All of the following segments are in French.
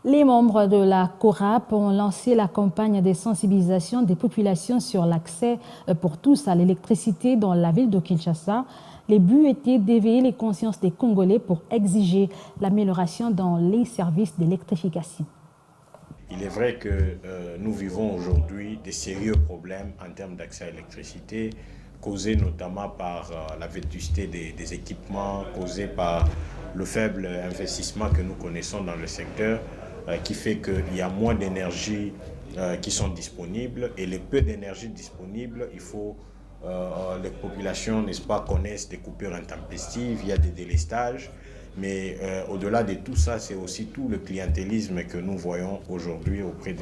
Les membres de la CORAP ont lancé la campagne de sensibilisation des populations sur l'accès pour tous à l'électricité dans la ville de Kinshasa. Le but était d'éveiller les consciences des Congolais pour exiger l'amélioration dans les services d'électrification. Il est vrai que nous vivons aujourd'hui des sérieux problèmes en termes d'accès à l'électricité, causés notamment par la vétusté des équipements, causés par le faible investissement que nous connaissons dans le secteur, qui fait qu'il y a moins d'énergie qui sont disponibles, et les peu d'énergie disponibles, il faut les populations, n'est-ce pas, connaissent des coupures intempestives, il y a des délestages. Mais au-delà de tout ça, c'est aussi tout le clientélisme que nous voyons aujourd'hui auprès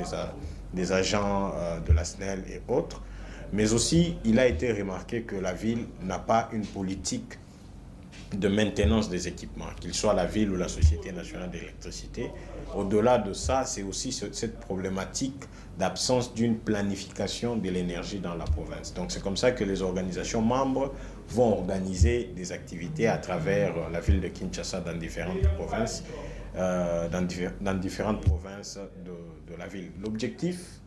des agents de la SNEL et autres. Mais aussi, il a été remarqué que la ville n'a pas une politique de maintenance des équipements, qu'il soit la ville ou la Société nationale d'électricité. Au-delà de ça, c'est aussi cette problématique d'absence d'une planification de l'énergie dans la province. Donc c'est comme ça que les organisations membres vont organiser des activités à travers la ville de Kinshasa dans différentes provinces, dans différentes provinces de la ville. L'objectif,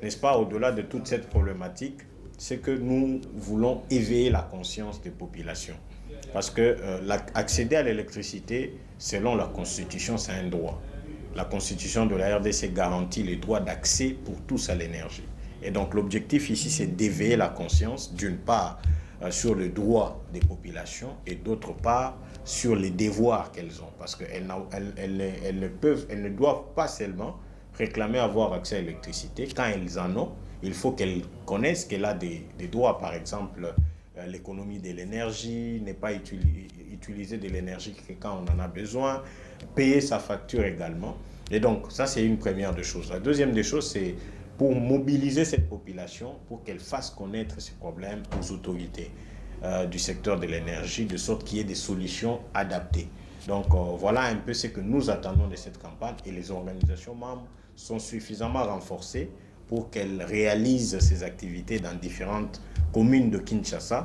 n'est-ce pas, au-delà de toute cette problématique, c'est que nous voulons éveiller la conscience des populations. Parce que accéder à l'électricité, selon la Constitution, c'est un droit. La Constitution de la RDC garantit les droits d'accès pour tous à l'énergie. Et donc l'objectif ici, c'est d'éveiller la conscience, d'une part, sur le droit des populations et d'autre part, sur les devoirs qu'elles ont. Parce qu'elles ne doivent pas seulement réclamer avoir accès à l'électricité. Quand elles en ont, il faut qu'elles connaissent qu'elle a des droits, par exemple, l'économie de l'énergie, ne pas utiliser de l'énergie que quand on en a besoin, payer sa facture également. Et donc, ça, c'est une première des choses. La deuxième des choses, c'est pour mobiliser cette population, pour qu'elle fasse connaître ces problèmes aux autorités du secteur de l'énergie, de sorte qu'il y ait des solutions adaptées. Donc, voilà un peu ce que nous attendons de cette campagne, et les organisations membres sont suffisamment renforcées pour qu'elles réalisent ces activités dans différentes communes de Kinshasa.